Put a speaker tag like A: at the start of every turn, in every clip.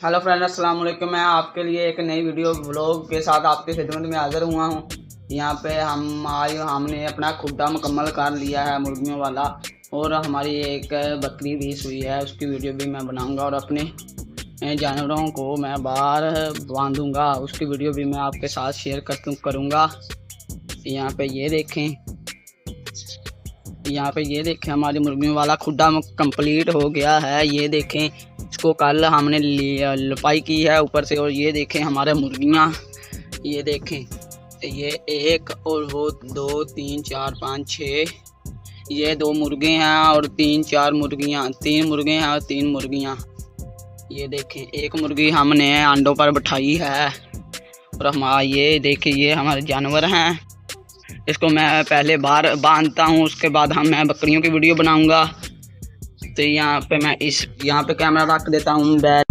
A: Hello friend, अस्सलाम वालेकुम। मैं आपके लिए एक नई वीडियो व्लॉग के साथ आपकी खिदमत में हाज़िर हुआ हूँ। यहाँ पे हमने अपना खुड्डा मुकम्मल कर लिया है मुर्गियों वाला, और हमारी एक बकरी भी सुई है, उसकी वीडियो भी मैं बनाऊँगा और अपने जानवरों को मैं बाहर बांधूँगा, उसकी वीडियो भी मैं आपके साथ शेयर करूँगा। यहाँ पे ये देखें हमारी मुर्गियों वाला खुड्डा कंप्लीट हो गया है। ये देखें, इसको कल हमने लिपाई की है ऊपर से। और ये देखें हमारे मुर्गियाँ, ये देखें, ये एक और वो 2 3 4 5 6, ये 2 मुर्गे हैं और 3 4 मुर्गियाँ, 3 मुर्गे हैं और 3 मुर्गियाँ। ये देखें, एक मुर्गी हमने अंडों पर बिठाई है। और हमारा ये देखिए, ये हमारे जानवर हैं। इसको मैं पहले बाहर बांधता हूँ, उसके बाद मैं बकरियों की वीडियो बनाऊँगा। तो यहाँ पे मैं यहाँ पे कैमरा रख देता हूँ बैग।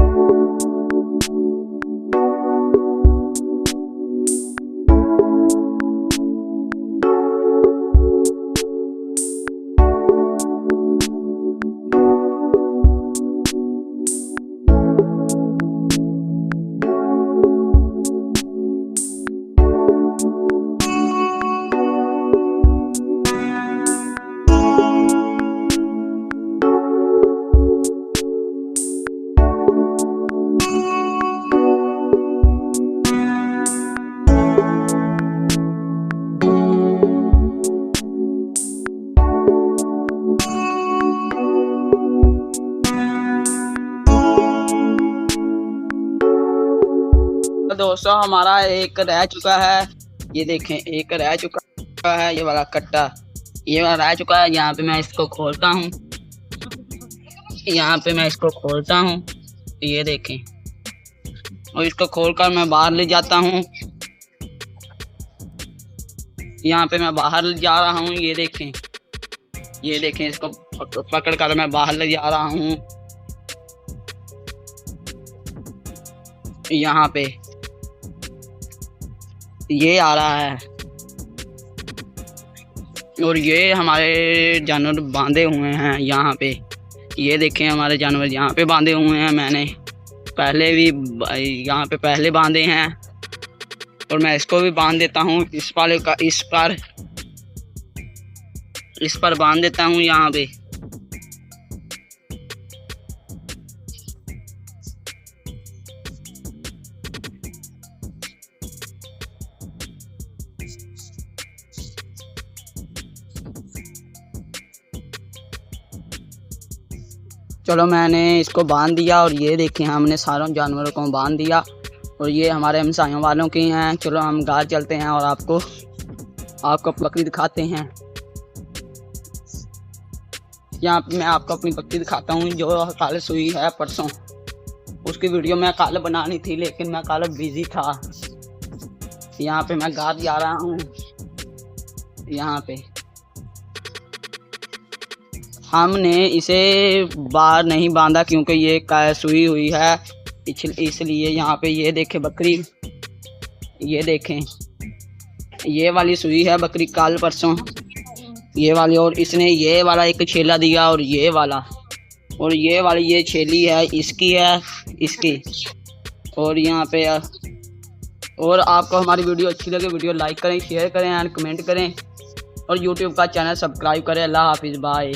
A: दोस्तों, हमारा एक रह चुका है। ये देखें, एक रह चुका है, ये वाला कट्टा, ये वाला रह चुका है। यहाँ पे मैं इसको खोलता हूँ, ये देखें, और इसको खोलकर मैं बाहर ले जाता हूँ। यहाँ पे मैं बाहर ले जा रहा हूँ। ये देखें, इसको पकड़ कर मैं बाहर ले जा रहा हूँ। यहाँ पे ये आ रहा है, और ये हमारे जानवर बांधे हुए हैं यहाँ पे। ये देखें, हमारे जानवर यहाँ पे बांधे हुए हैं। मैंने पहले भी यहाँ पे पहले बांधे हैं, और मैं इसको भी बांध देता हूँ। इस पर बांध देता हूँ यहाँ पे। चलो, मैंने इसको बांध दिया, और ये देखें, हमने सारों जानवरों को बांध दिया। और ये हमारे हमसायों वालों की हैं। चलो हम घर चलते हैं और आपको बकरी दिखाते हैं। यहाँ पे मैं आपको अपनी बकरी दिखाता हूँ, जो कल सुई है परसों। उसकी वीडियो मैं कल बनानी थी, लेकिन मैं कल बिजी था। यहाँ पे मैं घर जा रहा हूँ। यहाँ पे हमने इसे बाहर नहीं बांधा, क्योंकि ये सुई हुई है, इसलिए। यहाँ पे ये देखें बकरी, ये देखें, ये वाली सुई है बकरी कल परसों, ये वाली। और इसने ये वाला एक छेला दिया, और ये वाली ये छेली है, इसकी। और यहाँ पे, और आपको हमारी वीडियो अच्छी लगे, वीडियो लाइक करें, शेयर करें एंड कमेंट करें, और यूट्यूब का चैनल सब्सक्राइब करें। अल्लाह हाफिज़, बाय।